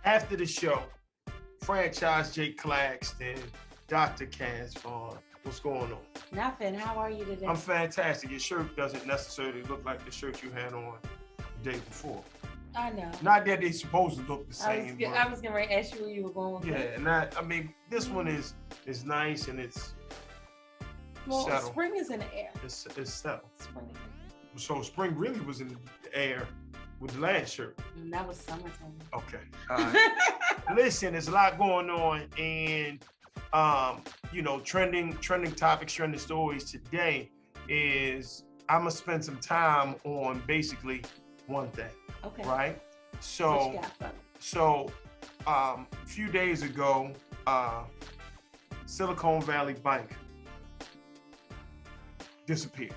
After the show, franchise J. Claxton, Dr.Casay. What's going on? Nothing. How are you today? I'm fantastic. Your shirt doesn't necessarily look like the shirt you had on the day before. I know. Not that they're supposed to look the same. I was going to ask you where you were going with yeah, it. and I mean, this one is nice and it's settled. Spring is in the air. It's settled. Spring is in the air. So spring really was in the air with the last shirt. That was summertime. Okay. All right. Listen, there's a lot going on, and trending topics, trending stories today is I'm gonna spend some time on basically one thing. Okay. Right. What you got for me? A few days ago, Silicon Valley Bank disappeared.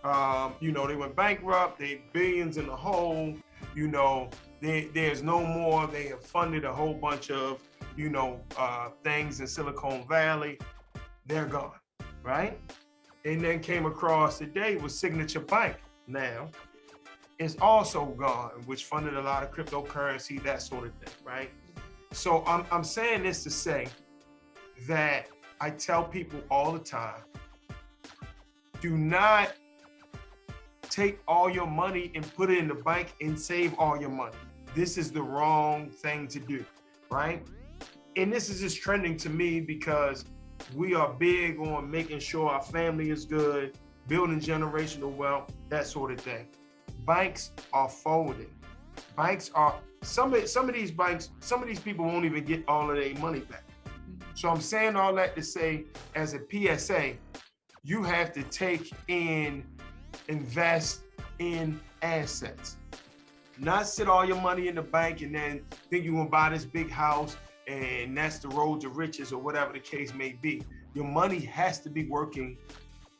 They went bankrupt. They billions in the hole. There's no more. They have funded a whole bunch of, things in Silicon Valley. They're gone, right? And then came across today with Signature Bank now is also gone, which funded a lot of cryptocurrency, that sort of thing, right? So I'm saying this to say that I tell people all the time, do not take all your money and put it in the bank and save all your money. This is the wrong thing to do, right? And this is just trending to me because we are big on making sure our family is good, building generational wealth, that sort of thing. Banks are folding. Banks are, some of these banks, some of these people won't even get all of their money back. So I'm saying all that to say, as a PSA, you have to invest in assets. Not sit all your money in the bank and then think you're gonna buy this big house and that's the road to riches or whatever the case may be. Your money has to be working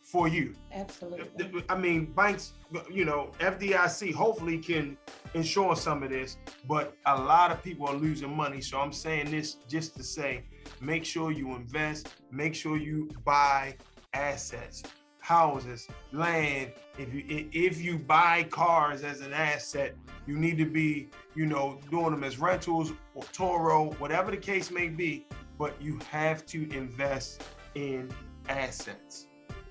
for you. Absolutely. I mean, banks, FDIC hopefully can insure some of this, but a lot of people are losing money. So I'm saying this just to say, make sure you invest, make sure you buy assets, houses, land. If you buy cars as an asset, you need to be, doing them as rentals or Toro, whatever the case may be, but you have to invest in assets.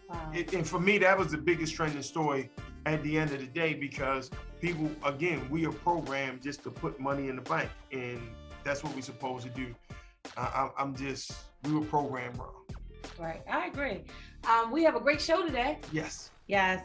Wow. And for me, that was the biggest trending story at the end of the day, because people, again, we are programmed just to put money in the bank, and that's what we're supposed to do. We were programmed wrong. Right, I agree. We have a great show today. Yes. Yes.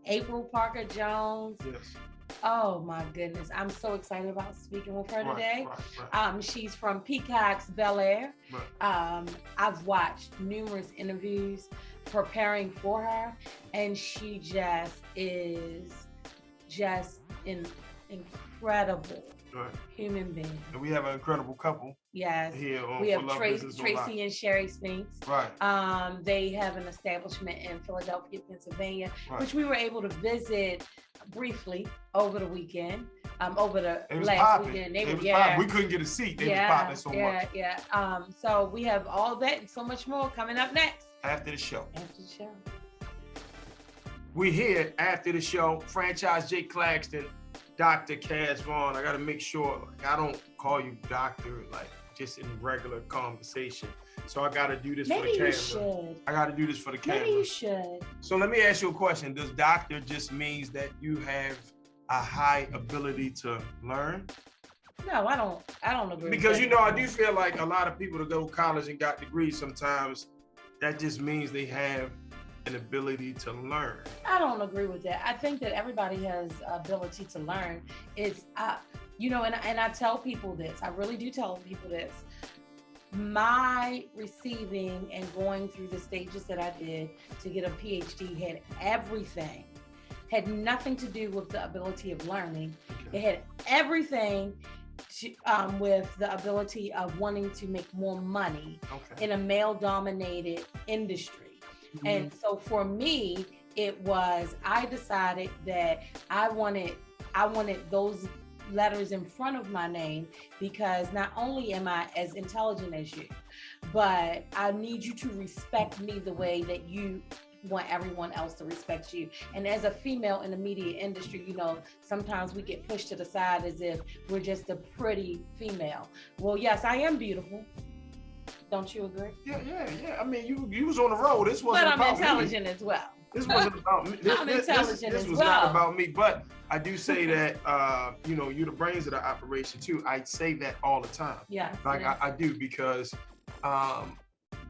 April Parker Jones. Yes. Oh my goodness. I'm so excited about speaking with her today. Right. She's from Peacock's Bel-Air. Right. I've watched numerous interviews preparing for her, and she is incredible human being. And we have an incredible couple. Yes. Here on we have Tracey and Cheri Sphax. Right. They have an establishment in Philadelphia, Pennsylvania, Right. which we were able to visit briefly over the weekend. Over the It was last popping. weekend. We couldn't get a seat. They was popping so much. Yeah. So we have all that and so much more coming up next. After the show. After the show. We're here after the show. Franchise J. Claxton, Dr.Casay. I got to make sure I don't call you doctor just in regular conversation. So I got to do this for the camera. Maybe you should. I got to do this for the camera. Maybe you should. So let me ask you a question. Does doctor just means that you have a high ability to learn? No, I don't agree. Because I do feel like a lot of people that go to college and got degrees, sometimes that just means they have an ability to learn. I don't agree with that. I think that everybody has ability to learn. It's and I tell people this. I really do tell people this. My receiving and going through the stages that I did to get a PhD had nothing to do with the ability of learning. Okay. It had everything with the ability of wanting to make more money in a male-dominated industry. Mm-hmm. And so for me, I decided that I wanted those letters in front of my name, because not only am I as intelligent as you, but I need you to respect me the way that you want everyone else to respect you. And as a female in the media industry, you know, sometimes we get pushed to the side as if we're just a pretty female. Well, yes, I am beautiful. Don't you agree? Yeah. I mean, you was on the road. This wasn't about me. But I'm intelligent as well. This wasn't about me. This was not about me. But I do say that, you know, you're the brains of the operation too. I say that all the time. Yeah. Like I do, because,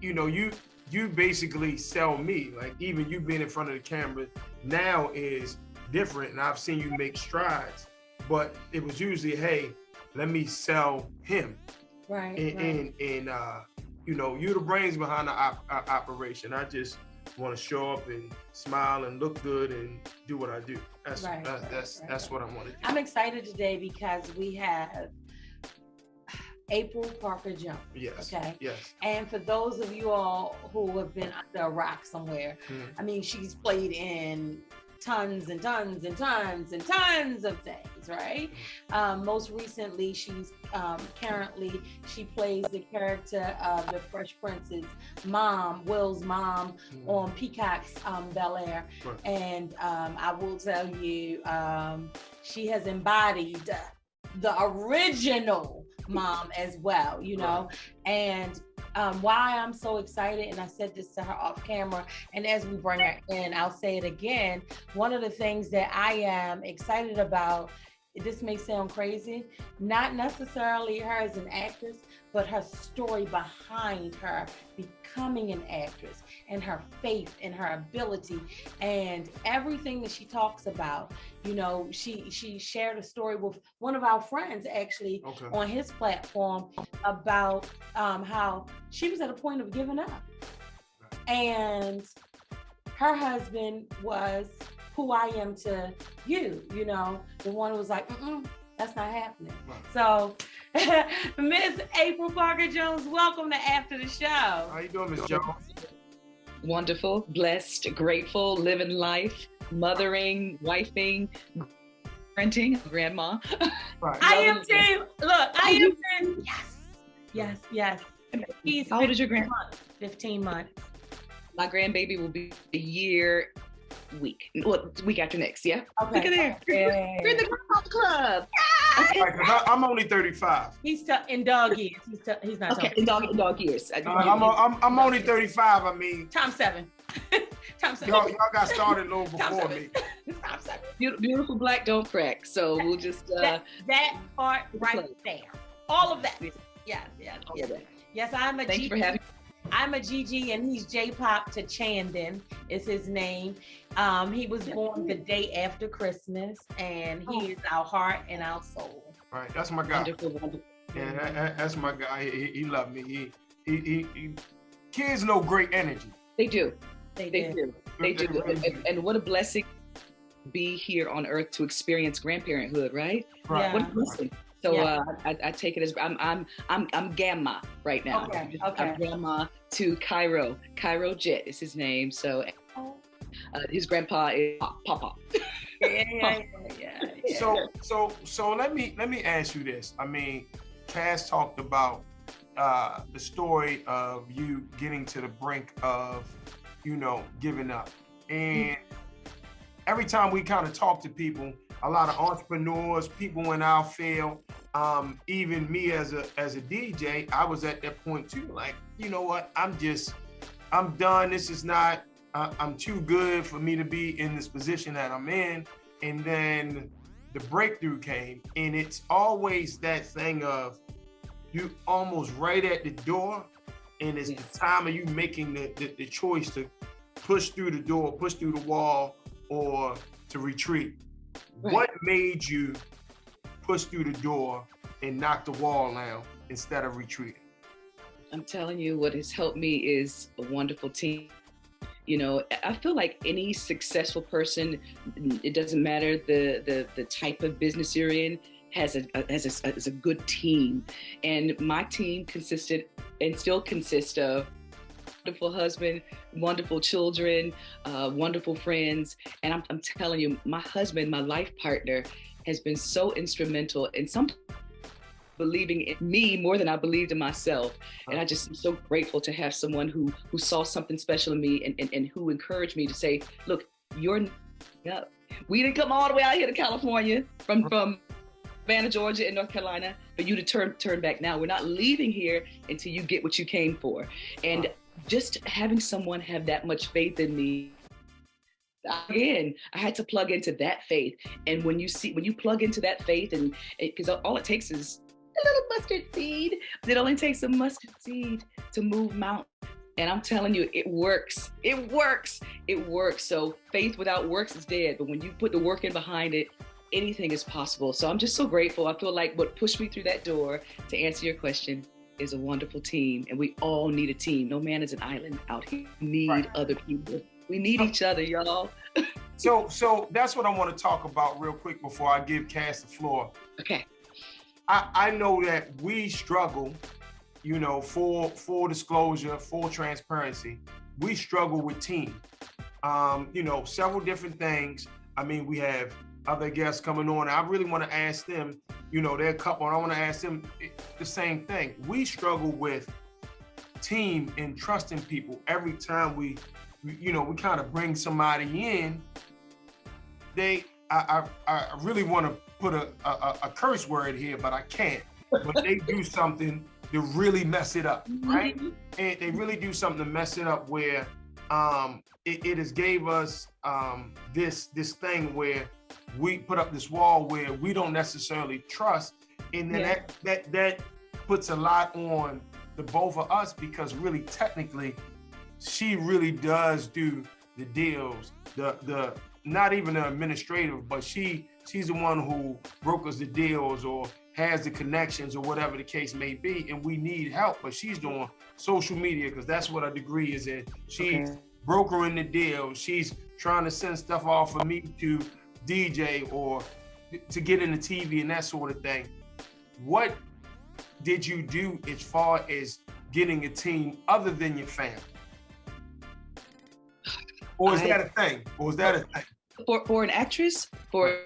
you know, you basically sell me. Like, even you being in front of the camera now is different, and I've seen you make strides. But it was usually, hey, let me sell him. Right. And you know, you're the brains behind the operation. I just want to show up and smile and look good and do what I do. That's what I want to do. I'm excited today because we have April Parker Jones. Yes. Okay. Yes. And for those of you all who have been under a rock somewhere, I mean, she's played in tons and tons and tons and tons of things, right? Most recently, she's currently, she plays the character of the Fresh Prince's mom, Will's mom, on Peacock's Bel-Air. Right. And I will tell you, she has embodied the original mom as well, you know? Right. And why I'm so excited, and I said this to her off camera, and as we bring her in, I'll say it again. One of the things that I am excited about, this may sound crazy, not necessarily her as an actress, but her story behind her becoming an actress, and her faith and her ability and everything that she talks about. You know, she shared a story with one of our friends actually on his platform about how she was at a point of giving up. And her husband was who I am to you, you know, the one who was like, that's not happening. Right. So, Miss April Parker Jones, welcome to After the Show. How you doing, Miss Jones? Wonderful, blessed, grateful, living life, mothering, wifing, parenting, grandma. Right. I am too. Look, I am too. Yes. How old is your grandma? 15 months. My grandbaby will be a year week after next, yeah? Okay. Look at there. Okay. You're in the grandma club. Right, I'm only 35. He's in dog years. He's not okay. In dog years. I'm only 35. I mean, times 7. Y'all got started a little before me. Times 7. Beautiful black don't crack. So we'll just that part right there. All of that. Yes. Yes, I'm a Thank you for having me. I'm a Gigi, and he's J-Pop to Chandon is his name. He was born the day after Christmas, and he is our heart and our soul. Right, that's my guy. Wonderful. Yeah, that's my guy. He loved me. He kids know great energy. They do. They do. And what a blessing to be here on earth to experience grandparenthood, right? Right. Yeah. What a blessing. So I take it as I'm Gamma right now. Okay. I'm Grandma to Cairo. Cairo Jet is his name. So his grandpa is Papa. Yeah. So let me ask you this. I mean, Cass talked about the story of you getting to the brink of, you know, giving up. And every time we kind of talk to people, a lot of entrepreneurs, people in our field, even me as a DJ, I was at that point too. Like, you know what? I'm done. This is not. I'm too good for me to be in this position that I'm in. And then the breakthrough came, and it's always that thing of you almost right at the door, and it's the time of you making the choice to push through the door, push through the wall, or to retreat. Right. What made you push through the door and knock the wall down instead of retreating? I'm telling you, what has helped me is a wonderful team. You know, I feel like any successful person, it doesn't matter the type of business you're in, has a good team. And my team consisted and still consists of wonderful husband, wonderful children, wonderful friends. And I'm telling you, my husband, my life partner, has been so instrumental. And sometimes believing in me more than I believed in myself. And I just am so grateful to have someone who saw something special in me and who encouraged me to say, look, you're up. We didn't come all the way out here to California from Savannah, Georgia and North Carolina for you to turn back now. We're not leaving here until you get what you came for. And just having someone have that much faith in me, again, I had to plug into that faith. And when you plug into that faith, and because all it takes is a little mustard seed. It only takes a mustard seed to move mountains. And I'm telling you, it works. It works. It works. So faith without works is dead. But when you put the work in behind it, anything is possible. So I'm just so grateful. I feel like what pushed me through that door, to answer your question, is a wonderful team. And we all need a team. No man is an island out here. We need other people. We need each other, y'all. So that's what I want to talk about real quick before I give Cass the floor. Okay. I know that we struggle, you know, full disclosure, full transparency. We struggle with team. You know, several different things. I mean, we have other guests coming on. I really want to ask them, you know, they're a couple, and I want to ask them the same thing. We struggle with team and trusting people. Every time we kind of bring somebody in, I really want to put a curse word here, but I can't. But they do something to really mess it up, right? And they really do something to mess it up where it has gave us this thing where we put up this wall where we don't necessarily trust, and then that puts a lot on the both of us, because really technically she really does do the deals, the not even the administrative, but she's the one who brokers the deals or has the connections or whatever the case may be, and we need help. But she's doing social media because that's what her degree is in. She's brokering the deal. She's trying to send stuff off for me to DJ or to get into TV and that sort of thing. What did you do as far as getting a team other than your family? Or is that a thing? For an actress, for a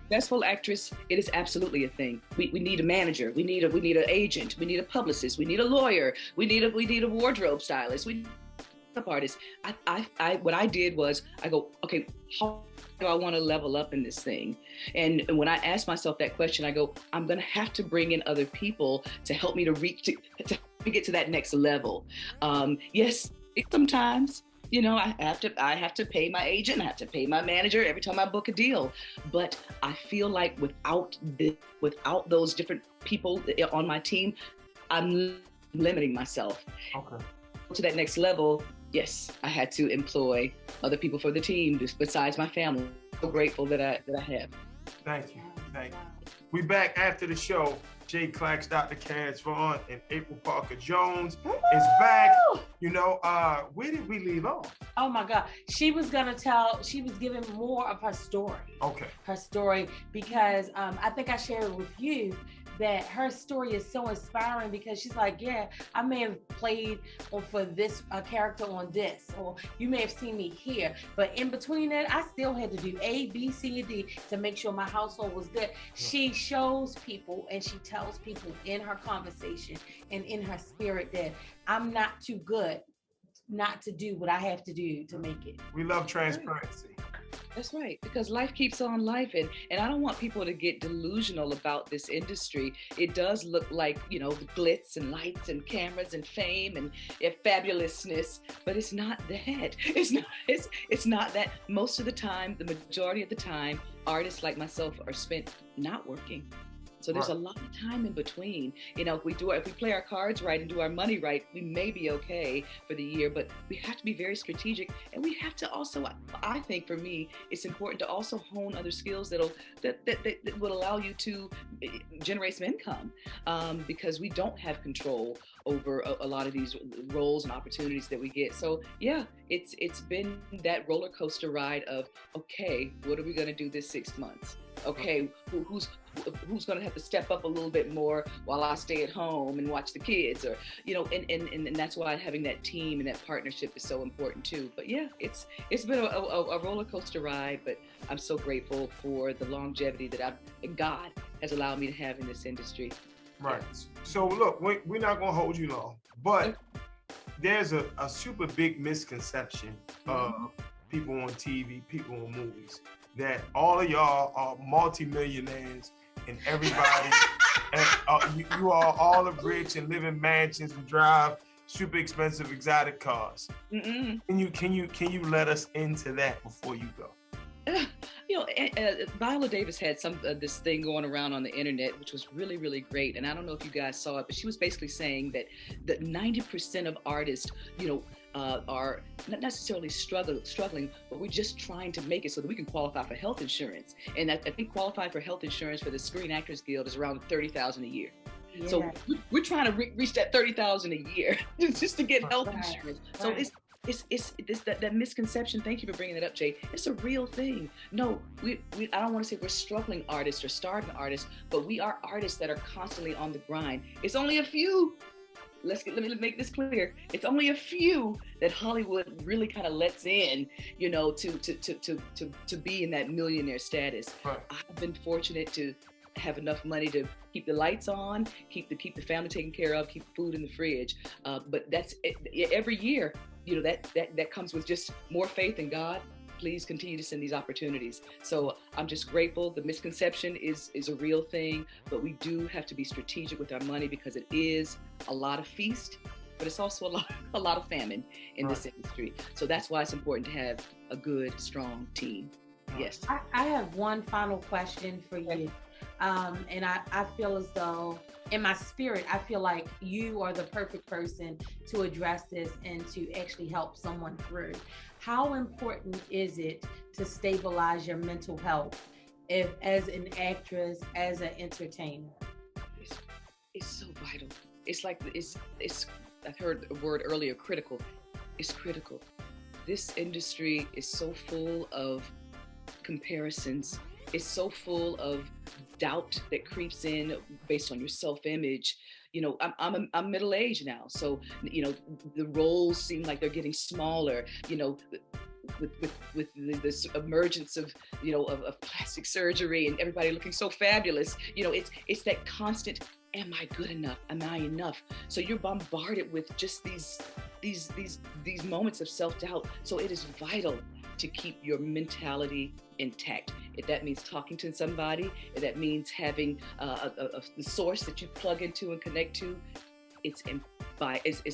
successful actress, it is absolutely a thing. We need a manager. We need an agent. We need a publicist. We need a lawyer. We need a wardrobe stylist. We need a artist. What I did was I go, okay, how do I want to level up in this thing? And when I ask myself that question, I go, I'm going to have to bring in other people to help me to get to that next level. Yes, sometimes, you know, I have to pay my agent, I have to pay my manager every time I book a deal. But I feel like without those different people on my team, I'm limiting myself. Okay. To that next level, yes, I had to employ other people for the team besides my family. I'm so grateful that I have. Thank you. We back after the show. J. Clax, Dr. Casay, and April Parker Jones is back. You know, where did we leave off? Oh my God. She was giving more of her story. Okay. Her story, because I think I shared with you that her story is so inspiring, because she's like, yeah, I may have played for this character on this, or you may have seen me here, but in between that, I still had to do A, B, C, and D to make sure my household was good. She shows people and she tells people in her conversation and in her spirit that I'm not too good not to do what I have to do to make it. We love transparency. That's right, because life keeps on life, and I don't want people to get delusional about this industry. It does look like, you know, the glitz and lights and cameras and fame and fabulousness, but it's not that. It's not that. Most of the time, the majority of the time, artists like myself are spent not working. So there's a lot of time in between. You know, if we play our cards right and do our money right, we may be okay for the year, but we have to be very strategic. And we have to also, I think for me, it's important to also hone other skills that will allow you to generate some income, because we don't have control over a lot of these roles and opportunities that we get. So yeah, it's been that roller coaster ride of, okay, what are we gonna do this 6 months? Okay, who's going to have to step up a little bit more while I stay at home and watch the kids, or, you know, and that's why having that team and that partnership is so important too. But yeah, it's been a roller coaster ride, but I'm so grateful for the longevity that God has allowed me to have in this industry. Right. So look, we're not gonna hold you long, but there's a super big misconception of people on TV, people on movies, that all of y'all are multimillionaires and everybody, and you are all of rich and live in mansions and drive super expensive exotic cars. Can you let us into that before you go? Viola Davis had this thing going around on the internet, which was really, really great. And I don't know if you guys saw it, but she was basically saying that 90% of artists, are not necessarily struggling, but we're just trying to make it so that we can qualify for health insurance. And I think qualifying for health insurance for the Screen Actors Guild is around $30,000 a year. Yeah. So we're trying to reach that $30,000 a year just to get health insurance. So it's that misconception. Thank you for bringing that up, Jay. It's a real thing. No, I don't want to say we're struggling artists or starving artists, but we are artists that are constantly on the grind. It's only a few. Let me make this clear. It's only a few that Hollywood really kind of lets in, to be in that millionaire status. Right. I've been fortunate to have enough money to keep the lights on, keep the family taken care of, keep food in the fridge. But that's every year. That comes with just more faith in God. Please continue to send these opportunities. So I'm just grateful. The misconception is a real thing, but we do have to be strategic with our money because it is a lot of feast, but it's also a lot of famine in this industry. So that's why it's important to have a good, strong team. Yes. I have one final question for you. And I feel as though in my spirit, I feel like you are the perfect person to address this and to actually help someone through. How important is it to stabilize your mental health as an actress, as an entertainer? It's so vital. It's like, I've heard a word earlier, critical. It's critical. This industry is so full of comparisons. It's so full of doubt that creeps in based on your self-image. I'm middle-aged now, so the roles seem like they're getting smaller. With this emergence of plastic surgery and everybody looking so fabulous. It's that constant. Am I good enough? Am I enough? So you're bombarded with just these moments of self-doubt. So it is vital to keep your mentality intact. If that means talking to somebody, if that means having the source that you plug into and connect to, it's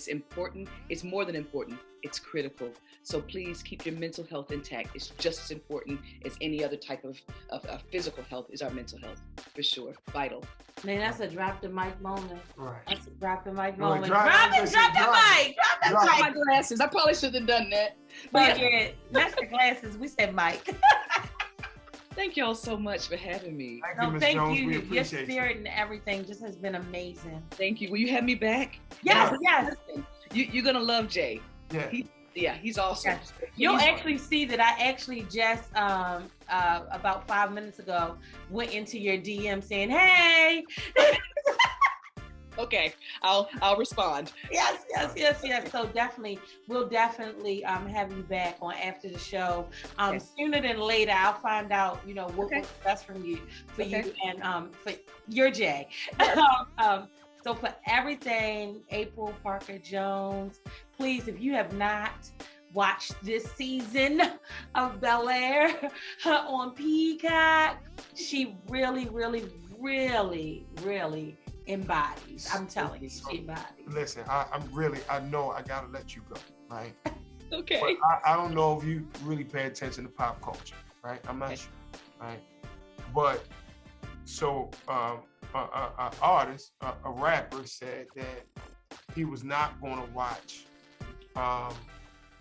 important. It's more than important. It's critical. So please keep your mental health intact. It's just as important as any other type of physical health is our mental health, for sure. Vital. Man, that's a drop the mic moment. Right. That's a drop the mic moment. Drop the mic. Drop my glasses. I probably should have done that. But yeah, that's the glasses. We said mic. Thank y'all so much for having me. Thank you. We appreciate your spirit and everything just has been amazing. Thank you. Will you have me back? Yes. You're gonna love Jay. Yeah. He's awesome. Yes. You'll actually see that I actually just about 5 minutes ago went into your DM saying, "Hey." Okay, I'll respond. Yes. So we'll definitely have you back on after the show. Sooner than later, I'll find out, what's best for you and for your Jay. So for everything, April Parker Jones, please, if you have not watched this season of Bel-Air on Peacock, she really, really, really, really embodies. I'm telling you, she embodies. Listen, I know I gotta let you go, right? Okay. But I don't know if you really pay attention to pop culture, right? I'm not sure, right? But so an artist, a rapper said that he was not going to watch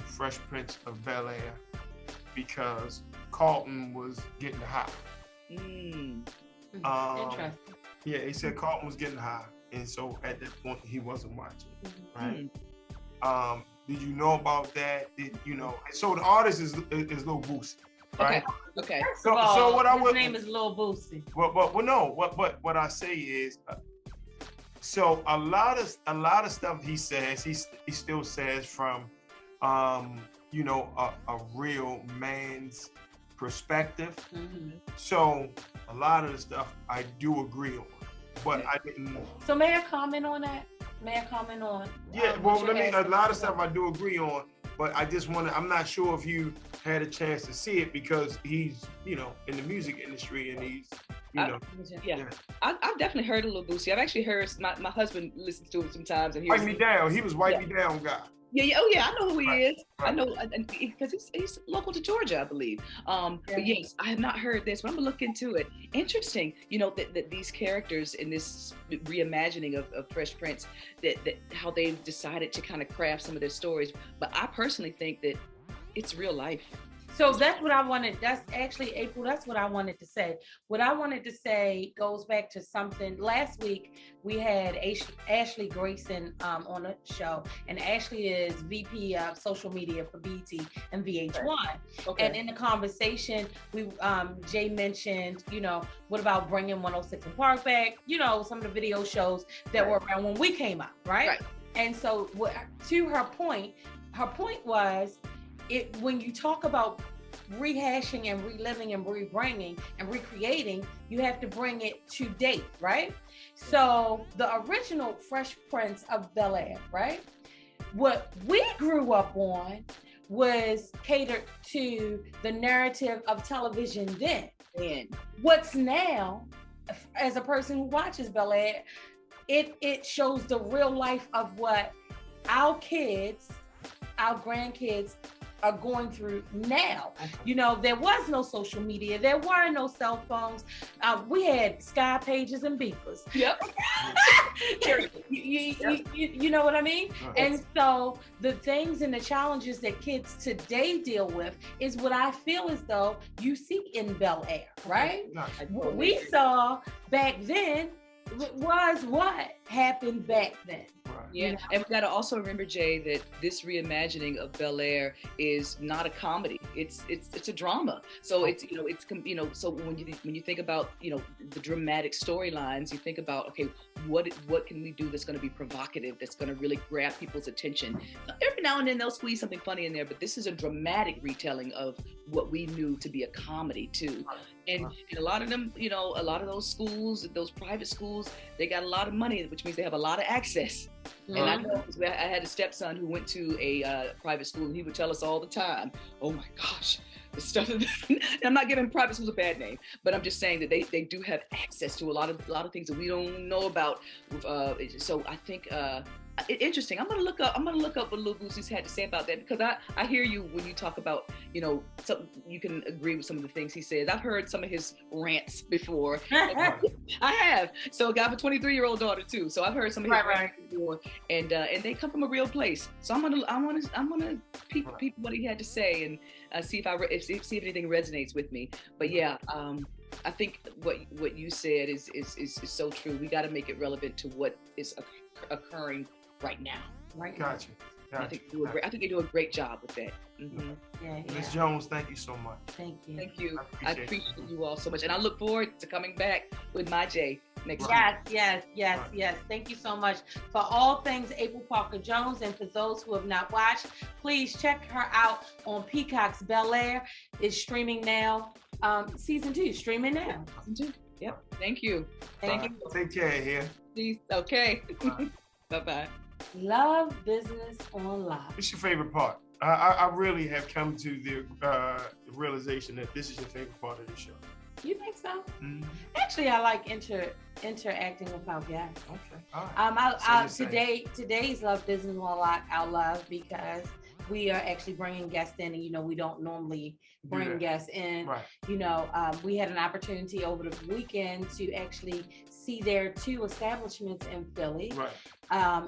Fresh Prince of Bel-Air because Carlton was getting high. Interesting. Yeah, he said Carlton was getting high, and so at that point he wasn't watching, right? Did you know about that? So the artist is Lil Boosie, right? Okay. So his name is Lil Boosie. What I say is, so a lot of stuff he says, he still says from, a real man's perspective. So a lot of the stuff I do agree on, but I didn't. So may I comment on that? May I comment on? Yeah, well, a lot of stuff I do agree on, but I just I'm not sure if you had a chance to see it because he's, in the music industry and he's, I've definitely heard a little Boosie. I've actually heard my husband listens to it sometimes and Wipe Me Down. He was Wipe Me Down guy. Yeah. Oh yeah, I know who he is. Right. I know because he's local to Georgia, I believe. But yes, I have not heard this, but I'm gonna look into it. Interesting, that these characters in this reimagining of Fresh Prince, that how they've decided to kind of craft some of their stories. But I personally think that it's real life. So that's what I wanted. That's actually, April, that's what I wanted to say. What I wanted to say goes back to something. Last week, we had Ashley Grayson on the show, and Ashley is VP of social media for BET and VH1. Okay. And in the conversation, Jay mentioned, what about bringing 106 and Park back? Some of the video shows that were around when we came up, right? And so to her point was, when you talk about rehashing and reliving and rebringing and recreating, you have to bring it to date, right? So the original Fresh Prince of Bel-Air, right? What we grew up on was catered to the narrative of television then. And what's now, as a person who watches Bel-Air, it shows the real life of what our kids, our grandkids are going through now. There was no social media. There were no cell phones. We had Sky pages and beepers. Yep. You know what I mean? And so the things and the challenges that kids today deal with is what I feel as though you see in Bel-Air, right? What we saw back then was what happened back then. Yeah, and we got to also remember, Jay, that this reimagining of Bel-Air is not a comedy. It's a drama. So it's so when you think about the dramatic storylines, you think about, okay, what can we do that's going to be provocative, that's going to really grab people's attention. Every now and then they'll squeeze something funny in there, but this is a dramatic retelling of what we knew to be a comedy too. And a lot of them, a lot of those schools, those private schools, they got a lot of money, which means they have a lot of access. And I know, I had a stepson who went to a private school, and he would tell us all the time, oh my gosh, the stuff. I'm not giving private schools a bad name, but I'm just saying that they do have access to a lot of things that we don't know about. So I think interesting. I'm gonna look up what Lil Boosie's had to say about that, because I hear you when you talk about you can agree with some of the things he says. I've heard some of his rants before. I have. So I got a 23-year-old daughter too. So I've heard some of his rants before, and they come from a real place. So I'm gonna peep what he had to say and see if anything resonates with me. But yeah. I think what you said is so true. We got to make it relevant to what is occurring right now. Right. Gotcha. I think they do a great job with that. Mm-hmm. Yeah. Ms. Jones, thank you so much. Thank you. Thank you. I appreciate you all so much, and I look forward to coming back with my Jay next week. Yes. Thank you so much for all things April Parker Jones, and for those who have not watched, please check her out on Peacock's Bel-Air. It's streaming now. Season 2 streaming now. Season 2. Yep. Thank you. Thank you. Take care here. Please. Okay. Bye-bye. Love business on live. What's your favorite part? I really have come to the realization that this is your favorite part of the show. You think so? Mm-hmm. Actually, I like interacting with our guests. Okay. All right. Today's Love Business on Live, because we are actually bringing guests in, and we don't normally bring guests in. Right. We had an opportunity over the weekend to actually see their 2 establishments in Philly,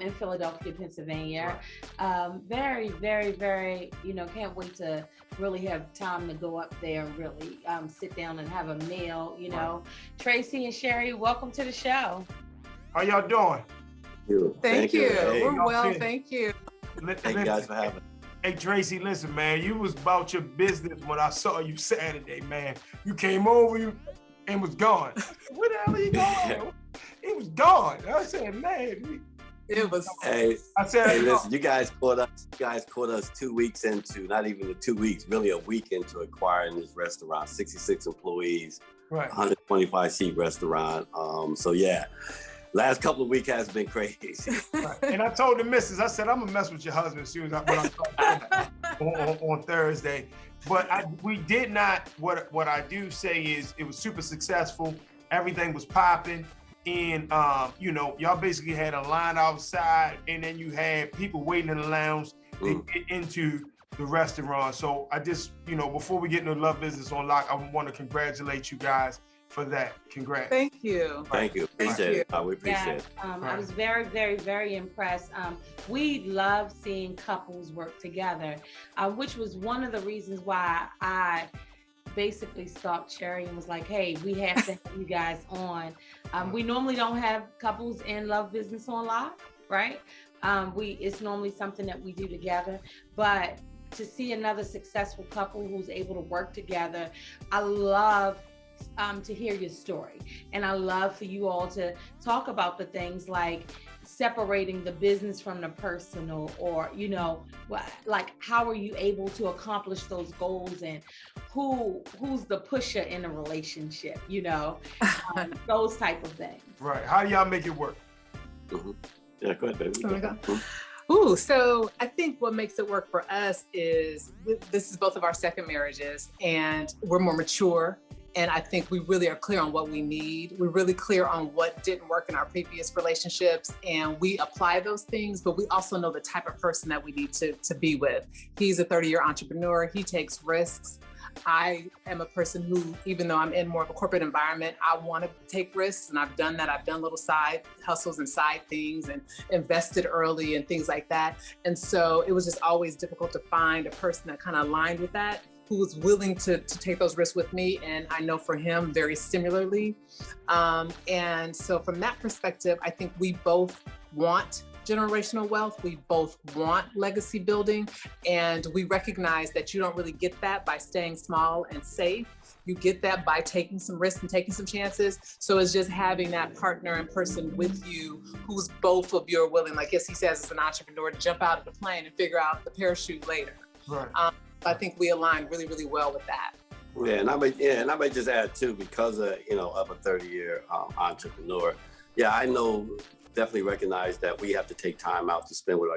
in Philadelphia, Pennsylvania. Right. Very, very, very, can't wait to really have time to go up there and really sit down and have a meal. Right. Tracey and Cheri, welcome to the show. How y'all doing? Thank you. Hey, we're well, thank you. Thank you guys for having me. Hey, Tracey, listen, man, you was about your business when I saw you Saturday, man. You came over and was gone. Where the hell are you going? He was gone. I said, man, It was. Hey, I said, hey, listen, you guys caught us 2 weeks into, not even the 2 weeks, really a week into acquiring this restaurant. 66 employees, right. 125 seat restaurant. So yeah, last couple of weeks has been crazy. Right. And I told the missus, I said, I'm gonna mess with your husband as soon as on Thursday. But we did not. What I do say is it was super successful. Everything was popping. And, y'all basically had a line outside, and then you had people waiting in the lounge to get into the restaurant. So I just, before we get into Love Business on Lock, I want to congratulate you guys for that. Congrats. Thank you. Thank you. Appreciate it. We appreciate it. I was very, very, very impressed. We love seeing couples work together, which was one of the reasons why I basically stalked Cheri and was like, hey, we have to have you guys on. We normally don't have couples in Love Business on Lock, right? It's normally something that we do together, but to see another successful couple who's able to work together, I love to hear your story. And I love for you all to talk about the things like separating the business from the personal, or, like how are you able to accomplish those goals, and who's the pusher in a relationship, those type of things. Right. How do y'all make it work? Mm-hmm. Yeah, go ahead, baby. Oh my God. Ooh, so I think what makes it work for us is this is both of our second marriages, and we're more mature. And I think we really are clear on what we need. We're really clear on what didn't work in our previous relationships, and we apply those things, but we also know the type of person that we need to be with. He's a 30-year entrepreneur. He takes risks. I am a person who, even though I'm in more of a corporate environment, I want to take risks, and I've done that. I've done little side hustles and side things and invested early and things like that. And so it was just always difficult to find a person that kind of aligned with that, who was willing to take those risks with me. And I know for him very similarly. And so from that perspective, I think we both want generational wealth. We both want legacy building. And we recognize that you don't really get that by staying small and safe. You get that by taking some risks and taking some chances. So it's just having that partner and person with you who's both of you are willing, like yes, he says as an entrepreneur, to jump out of the plane and figure out the parachute later. Right. I think we align really, really well with that. Yeah, and I may just add too, because of a 30-year entrepreneur. Yeah, I know, definitely recognize that we have to take time out to spend with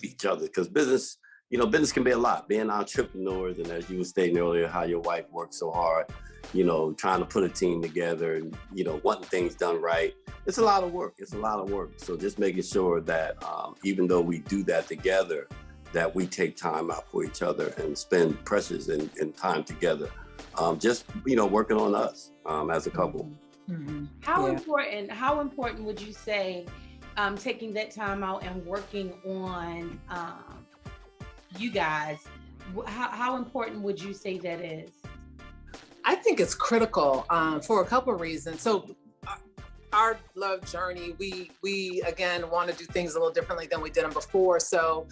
each other, because business can be a lot. Being entrepreneurs, and as you were stating earlier, how your wife works so hard, trying to put a team together and wanting things done right. It's a lot of work. So just making sure that even though we do that together, that we take time out for each other and spend precious and time together. Just, working on us as a couple. Mm-hmm. How important would you say taking that time out and working on you guys, how important would you say that is? I think it's critical for a couple of reasons. So our love journey, we again want to do things a little differently than we did them before. So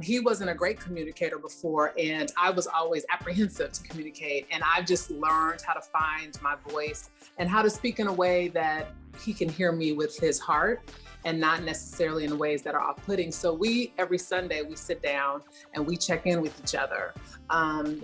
he wasn't a great communicator before, and I was always apprehensive to communicate. And I've just learned how to find my voice and how to speak in a way that he can hear me with his heart and not necessarily in ways that are off-putting. So every Sunday, we sit down and we check in with each other.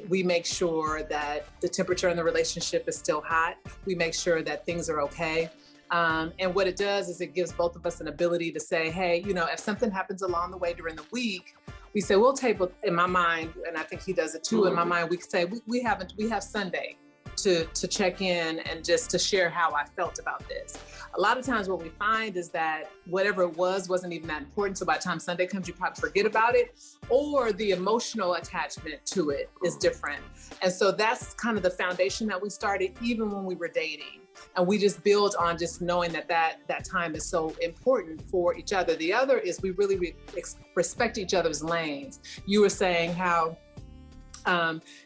We make sure that the temperature in the relationship is still hot. We make sure that things are okay. And what it does is it gives both of us an ability to say, hey, if something happens along the way during the week, we say, we'll table, in my mind, and I think he does it too, in my mind, we say, we have Sunday to check in and just to share how I felt about this. A lot of times what we find is that whatever it wasn't even that important. So by the time Sunday comes, you probably forget about it, or the emotional attachment to it is different. And so that's kind of the foundation that we started even when we were dating. And we just build on just knowing that time is so important for each other. The other is we really respect each other's lanes. You were saying how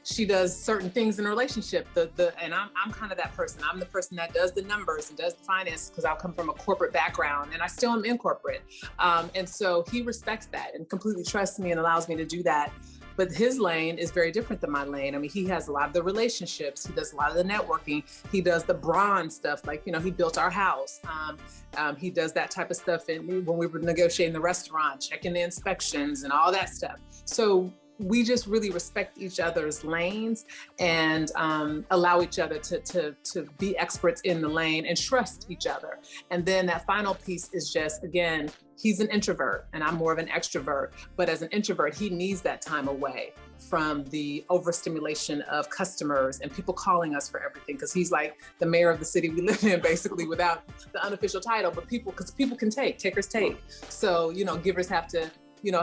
she does certain things in a relationship. And I'm kind of that person. I'm the person that does the numbers and does the finances, because I come from a corporate background and I still am in corporate. And so he respects that and completely trusts me and allows me to do that. but his lane is very different than my lane. I mean, he has a lot of the relationships, he does a lot of the networking, he does the bronze stuff, like, he built our house. He does that type of stuff when we were negotiating the restaurant, checking the inspections and all that stuff. So we just really respect each other's lanes and allow each other to be experts in the lane and trust each other. And then that final piece is just, again, he's an introvert and I'm more of an extrovert, but as an introvert, he needs that time away from the overstimulation of customers and people calling us for everything, because he's like the mayor of the city we live in, basically, without the unofficial title, but because people can takers take. So, givers have to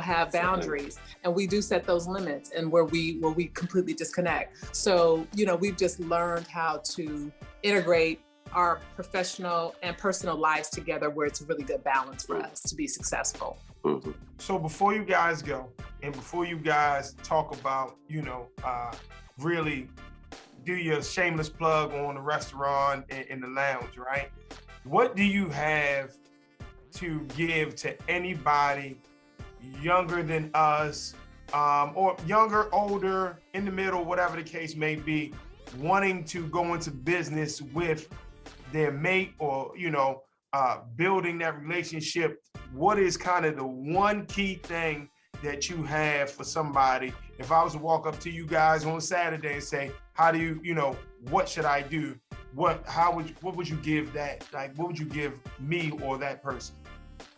have boundaries, and we do set those limits, and where we completely disconnect. So, we've just learned how to integrate our professional and personal lives together, where it's a really good balance for us to be successful. Mm-hmm. So before you guys go, and before you guys talk about, really do your shameless plug on the restaurant and the lounge, right? What do you have to give to anybody younger than us, or younger, older, in the middle, whatever the case may be, wanting to go into business with their mate, or building that relationship? What is kind of the one key thing that you have for somebody? If I was to walk up to you guys on Saturday and say, how do you, what should I do? What would you give that? Like, what would you give me or that person?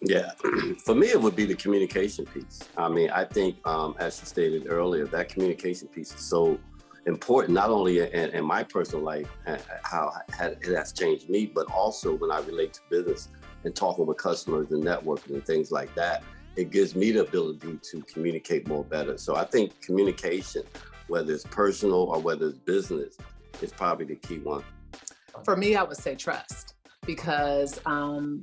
Yeah, for me, it would be the communication piece. I mean, I think, as you stated earlier, that communication piece is so important, not only in my personal life, how it has changed me, but also when I relate to business and talking with customers and networking and things like that. It gives me the ability to communicate more better. So I think communication, whether it's personal or whether it's business, is probably the key one. For me, I would say trust. Because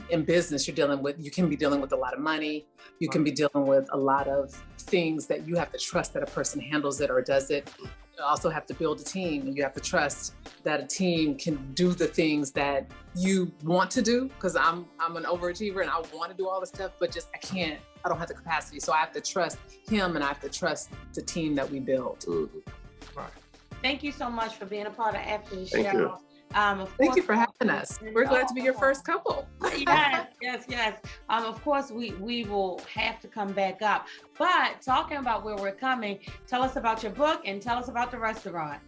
in business, you can be dealing with a lot of money. You can be dealing with a lot of things that you have to trust that a person handles it or does it. You also have to build a team, and you have to trust that a team can do the things that you want to do. Because I'm an overachiever and I want to do all this stuff, but just I don't have the capacity. So I have to trust him, and I have to trust the team that we build. Mm-hmm. Right. Thank you so much for being a part of After the Thank Show. you. Thank you for having us. We're glad to be your first couple. Yes. Of course, we will have to come back up. But talking about where we're coming, tell us about your book and tell us about the restaurant.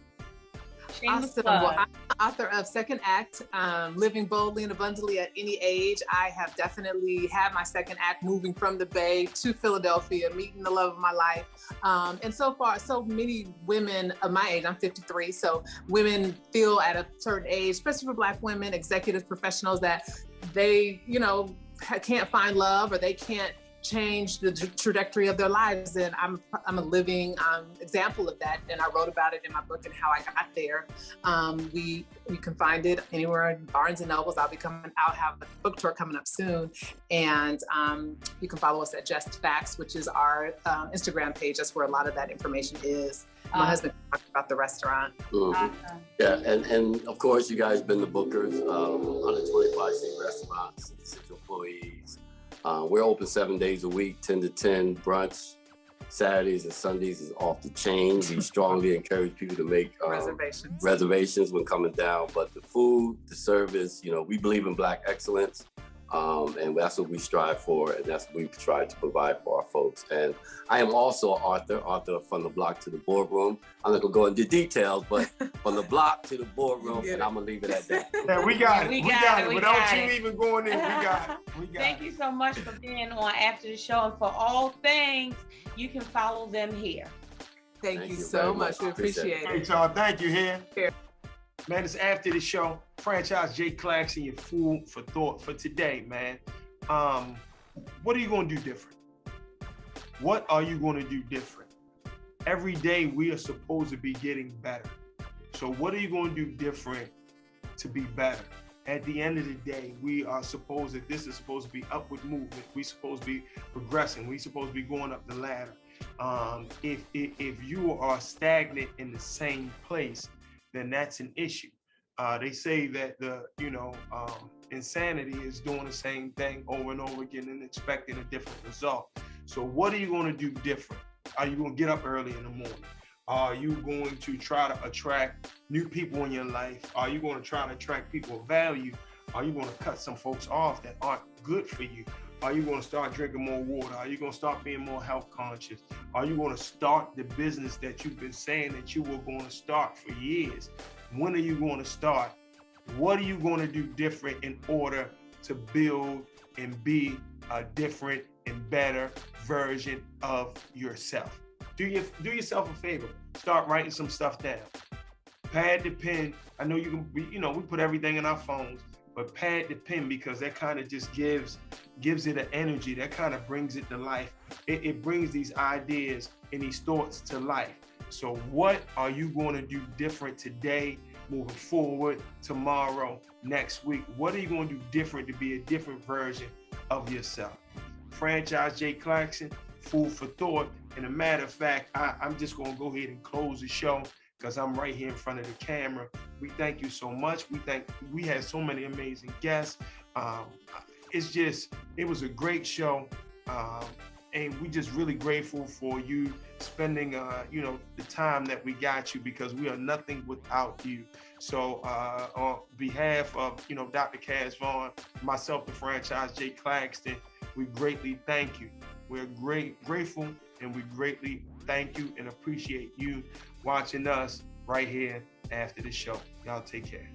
Awesome. Well, I'm the author of Second Act, Living Boldly and Abundantly at Any Age. I have definitely had my second act, moving from the Bay to Philadelphia, meeting the love of my life. And so far, so many women of my age, I'm 53, so women feel at a certain age, especially for Black women, executive professionals, that they, can't find love, or they can't change the trajectory of their lives. And I'm a living example of that. And I wrote about it in my book and how I got there. We can find it anywhere in Barnes and Nobles. I'll have a book tour coming up soon. And you can follow us at Just Sphax, which is our Instagram page. That's where a lot of that information is. My husband talked about the restaurant. Mm-hmm. Yeah, and of course, you guys been the bookers, 125 seat restaurants, 66 employees. We're open 7 days a week, 10 to 10, brunch. Saturdays and Sundays is off the chain. We strongly encourage people to make reservations when coming down. But the food, the service, we believe in Black excellence. And that's what we strive for, and that's what we try to provide for our folks. And I am also an author From the Block to the Boardroom. I'm not gonna go into details, but from the block to the boardroom, and I'm gonna leave it at that. Yeah, we got it. Without you even going in, we got it. Thank you so much for being on After the Show, and for all things, you can follow them here. Thank you so much. We appreciate it. Hey, y'all. Thank you here. Man, it's After the Show. Franchise J. Claxton, your food for thought for today, man. What are you going to do different? What are you going to do different? Every day we are supposed to be getting better. So what are you going to do different to be better? At the end of the day, this is supposed to be upward movement. We're supposed to be progressing. We're supposed to be going up the ladder. If you are stagnant in the same place, then that's an issue. They say that insanity is doing the same thing over and over again and expecting a different result. So what are you going to do different? Are you going to get up early in the morning? Are you going to try to attract new people in your life? Are you going to try to attract people of value? Are you going to cut some folks off that aren't good for you? Are you going to start drinking more water? Are you going to start being more health conscious? Are you going to start the business that you've been saying that you were going to start for years? When are you going to start? What are you going to do different in order to build and be a different and better version of yourself? Do yourself a favor. Start writing some stuff down. Pad the pen. I know we put everything in our phones, but pad the pen, because that kind of just gives it an energy. That kind of brings it to life. It brings these ideas and these thoughts to life. So what are you going to do different today, moving forward, tomorrow, next week? What are you going to do different to be a different version of yourself? Franchise J. Claxton, food for thought. And a matter of fact, I'm just going to go ahead and close the show because I'm right here in front of the camera. We thank you so much. We had so many amazing guests. It was a great show. And we just really grateful for you spending, the time that we got you, because we are nothing without you. So on behalf of, Dr. Cass Vaughn, myself, the franchise J. Claxton, we greatly thank you. We're grateful, and we greatly thank you and appreciate you watching us right here after the show. Y'all take care.